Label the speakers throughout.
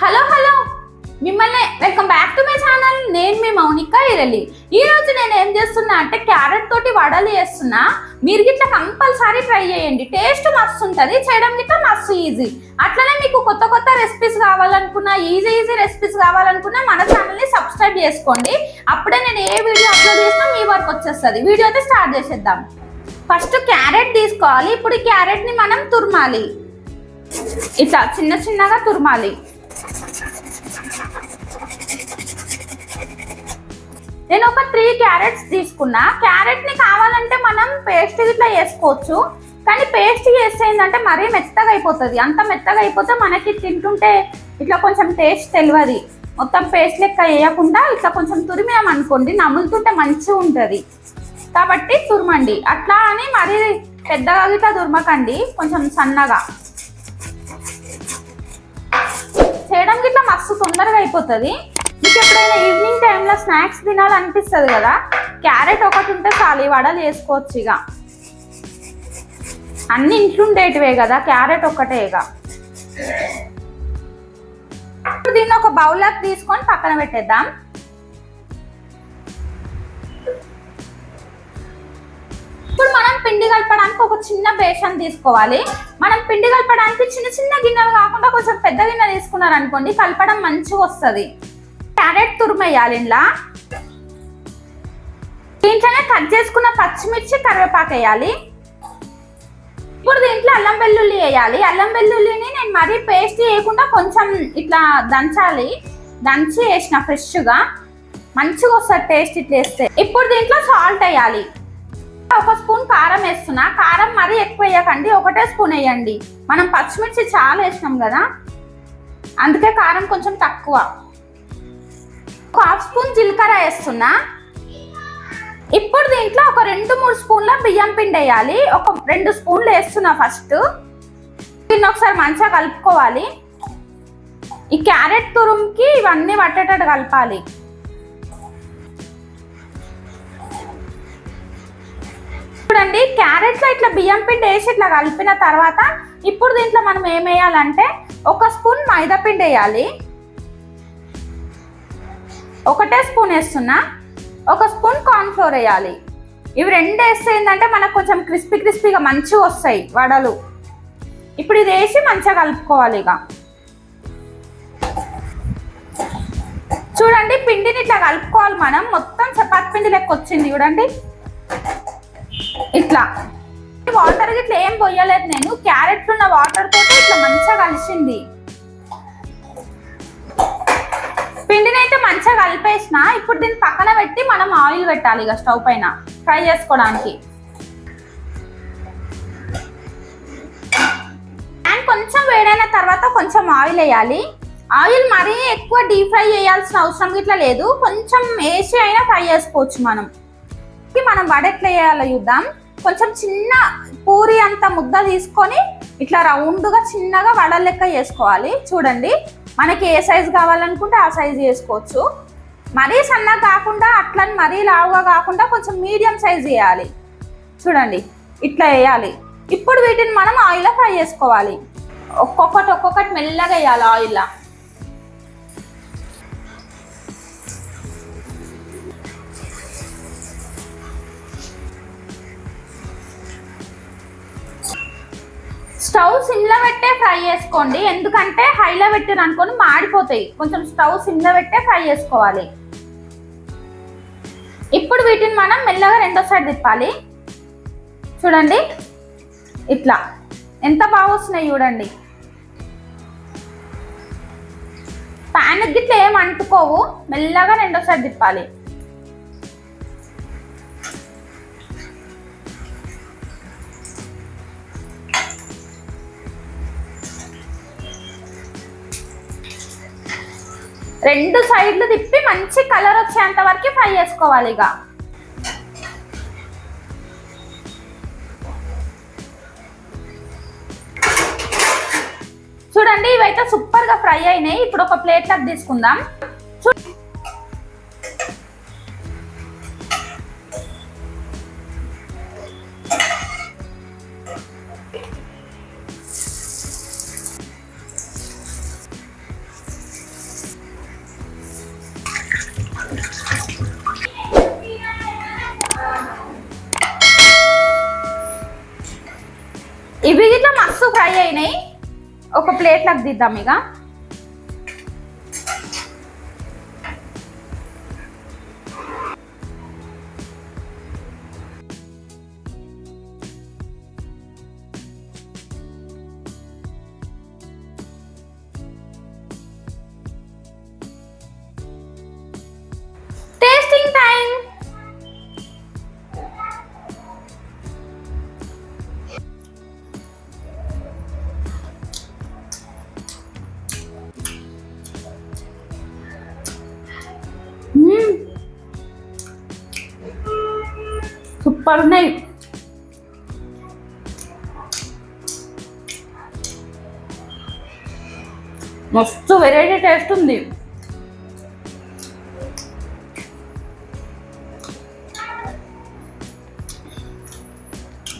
Speaker 1: Hello hello మిమ్మల్ని welcome back to my channel. నేను మీ మౌనిక ఇరలి. ఈ రోజు నేను ఏం చేస్తున్నా అంటే క్యారెట్ తోటి వడలు చేస్తున్నా. మీరు గిట్లా కంపల్సరీ ట్రై చేయండి, టేస్ట్ మస్తు ఉంటుంది, చేయడం గిట్లా మస్తు ఈజీ. అట్లనే మీకు కొత్త కొత్త రెసిపీస్ కావాలనుకున్నా, ఈజీ రెసిపీస్ కావాలనుకున్నా మన ఛానల్ని సబ్స్క్రైబ్ చేసుకోండి. అప్పుడే నేను ఏ వీడియో అప్లోడ్ చేసినా మీ వరకు వచ్చేస్తుంది. వీడియో అయితే స్టార్ట్ చేసేద్దాం. ఫస్ట్ క్యారెట్ తీసుకోవాలి. ఇప్పుడు ఈ క్యారెట్ని మనం తురమాలి, ఇట్లా చిన్న చిన్నగా తురమాలి. నేను ఒక 3 క్యారెట్స్ తీసుకున్నా. క్యారెట్ ని కావాలంటే మనం పేస్ట్ ఇట్లా వేసుకోవచ్చు, కానీ పేస్ట్ చేస్తే ఏంటంటే మరీ మెత్తగా అయిపోతుంది. అంత మెత్తగా అయిపోతే మనకి తింటుంటే ఇట్లా కొంచెం టేస్ట్ తెలియదు. మొత్తం పేస్ట్ లెక్క వేయకుండా ఇట్లా కొంచెం తురిమామనుకోండి, నములుతుంటే మంచిగా ఉంటుంది. కాబట్టి తురమండి. అట్లా అని మరీ పెద్దగా ఇట్లా తురమకండి, కొంచెం సన్నగా. చేయడం గిట్లా మస్తు తొందరగా అయిపోతుంది. మీకు ఎప్పుడైనా ఈవినింగ్ టైంలో స్నాక్స్ తినాలనిపిస్తుంది కదా, క్యారెట్ ఒకటి ఉంటే చాలు, వడలు వేసుకోవచ్చు. ఇక అన్ని ఇంట్లుండేటివే కదా, క్యారెట్ ఒక్కటేగా. దీన్ని ఒక బౌల్లోకి తీసుకొని పక్కన పెట్టేద్దాం. ఇప్పుడు మనం పిండి కలపడానికి ఒక చిన్న బేషన్ తీసుకోవాలి. మనం పిండి కలపడానికి చిన్న చిన్న గిన్నెలు కాకుండా కొంచెం పెద్ద గిన్నె తీసుకున్నారనుకోండి, కలపడం మంచిగా వస్తుంది. క్యారెట్ తురిమేయాలి. ఇలా దీంట్లోనే కట్ చేసుకున్న పచ్చిమిర్చి, కరివేపాకు వేయాలి. ఇప్పుడు దీంట్లో అల్లం వెల్లుల్లి వేయాలి. అల్లం వెల్లుల్లిని నేను మరీ పేస్ట్ వేయకుండా కొంచెం ఇట్లా దంచాలి. దంచి వేసిన ఫ్రెష్గా మంచిగా వస్తుంది టేస్ట్ ఇట్లా వేస్తే. ఇప్పుడు దీంట్లో సాల్ట్ వేయాలి. 1 స్పూన్ కారం వేస్తున్నా. కారం మరీ ఎక్కువ వేయకండి, 1 స్పూన్ వేయండి. మనం పచ్చిమిర్చి చాలా వేసినాం కదా, అందుకే కారం కొంచెం తక్కువ. 1/2 స్పూన్ జీలకర్ర వేస్తున్నా. ఇప్పుడు దీంట్లో ఒక 2-3 స్పూన్ల బియ్యం పిండి వేయాలి. ఒక 2 స్పూన్లు వేస్తున్నా ఫస్ట్. దీన్ని ఒకసారి మంచిగా కలుపుకోవాలి. ఈ క్యారెట్ తురుముకి ఇవన్నీ పట్టేటట్టు కలపాలి. చూడండి, క్యారెట్లో ఇట్లా బియ్యం పిండి వేసి ఇట్లా కలిపిన తర్వాత ఇప్పుడు దీంట్లో మనం ఏం వేయాలంటే 1 స్పూన్ మైదా పిండి వేయాలి. 1 స్పూన్ వేస్తున్నా. 1 స్పూన్ కార్న్ ఫ్లోర్ వేయాలి. ఇవి 2 వేస్తే ఏంటంటే మనకు కొంచెం క్రిస్పీగా మంచిగా వస్తాయి వడలు. ఇప్పుడు ఇది వేసి మంచిగా కలుపుకోవాలి. ఇక చూడండి, పిండిని ఇట్లా కలుపుకోవాలి మనం. మొత్తం చపాతి పిండి లెక్క వచ్చింది చూడండి. ఇట్లా వాటర్ ఇట్లా ఏం పోయలేదు నేను, క్యారెట్ ఉన్న వాటర్ తోటి ఇట్లా మంచిగా కలిసింది. పిండిని అయితే మంచిగా కలిపేసిన. ఇప్పుడు దీన్ని పక్కన పెట్టి మనం ఆయిల్ పెట్టాలి ఇక స్టవ్ పైన ఫ్రై చేసుకోవడానికి. అండ్ కొంచెం వేడైన తర్వాత కొంచెం ఆయిల్ వేయాలి. ఆయిల్ మరీ ఎక్కువ డీప్ ఫ్రై చేయాల్సిన అవసరం ఇట్లా లేదు, కొంచెం వేసి అయినా ఫ్రై చేసుకోవచ్చు. మనం వడ ఎట్లా వేయాలో చూద్దాం. కొంచెం చిన్న పూరి అంత ముద్ద తీసుకొని ఇట్లా రౌండ్గా చిన్నగా వడ లెక్క చేసుకోవాలి. చూడండి, మనకి ఏ సైజు కావాలనుకుంటే ఆ సైజు చేసుకోవచ్చు. మరీ సన్నగా కాకుండా అట్లని మరీ లావుగా కాకుండా కొంచెం మీడియం సైజు వేయాలి. చూడండి, ఇట్లా వేయాలి. ఇప్పుడు వీటిని మనం ఆయిల్లో ఫ్రై చేసుకోవాలి. ఒక్కొక్కటి మెల్లగా వేయాలి ఆయిల్లో. స్టవ్ సిమ్లో పెట్టే ఫ్రై చేసుకోండి, ఎందుకంటే హైలో పెట్టారు అనుకోని మాడిపోతాయి. కొంచెం స్టవ్ సిమ్లో పెట్టే ఫ్రై చేసుకోవాలి. ఇప్పుడు వీటిని మనం మెల్లగా రెండో సైడ్ తిప్పాలి. చూడండి, ఇట్లా ఎంత బాగా వస్తున్నాయి చూడండి. ప్యాన్ గిట్లా ఏం అంటుకోవు, మెల్లగా రెండో సైడ్ తిప్పాలి. రెండు సైడ్లు తిప్పి మంచి కలర్ వచ్చేంత వరకు ఫ్రై చేసుకోవాలి. ఇక చూడండి, ఇవైతే సూపర్గా ఫ్రై అయినాయి. ఇప్పుడు ఒక ప్లేట్లోకి తీసుకుందాం. మస్తు ఫ్రై అయినాయి. ఒక ప్లేట్లోకి దిద్దాం ఇక. Tasting time. సూపర్ ఉన్నాయి. మస్తు వెరైటీ టేస్ట్ ఉంది.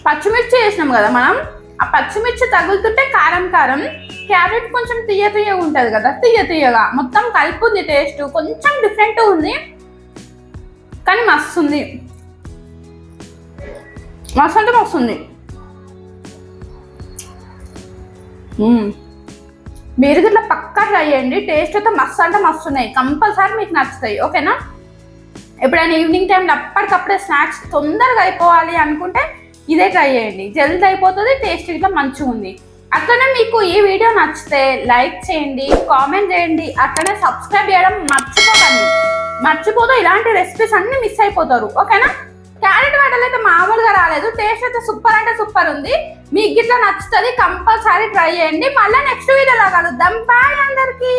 Speaker 1: పచ్చిమిర్చి వేసినాం కదా మనం, ఆ పచ్చిమిర్చి తగులుతుంటే కారం కారం, క్యారెట్ కొంచెం తీయ తీయగా ఉంటుంది కదా, తీయ తీయగా మొత్తం కలిపి ఉంది. టేస్ట్ కొంచెం డిఫరెంట్ ఉంది కానీ మస్తు ఉంది. మస్తు అంటే మస్తు ఉంది. మీరు ఇట్లా పక్కా ట్రై చేయండి. టేస్ట్ అయితే మస్తు అంటే మస్తు ఉన్నాయి. కంపల్సరీ మీకు నచ్చుతాయి. ఓకేనా? ఎప్పుడైనా ఈవినింగ్ టైంలో అప్పటికప్పుడే స్నాక్స్ తొందరగా అయిపోవాలి అనుకుంటే ఇదే ట్రై చేయండి. జల్దీ అయిపోతుంది, టేస్ట్ ఇట్లా మంచిగా ఉంది. అట్లనే మీకు ఈ వీడియో నచ్చితే లైక్ చేయండి, కామెంట్ చేయండి, అట్లనే సబ్స్క్రైబ్ చేయడం మర్చిపోకండి. మర్చిపోతే ఇలాంటి రెసిపీస్ అన్ని మిస్ అయిపోతారు. ఓకేనా? క్యారెట్ వడలు అయితే మామూలుగా రాలేదు. టేస్ట్ అయితే సూపర్ అంటే సూపర్ ఉంది. మీకు ఇట్లా నచ్చుతుంది, కంపల్సరీ ట్రై చేయండి. మళ్ళీ నెక్స్ట్ వీడియోలో కలుద్దాం. బాయ్ అందరికీ.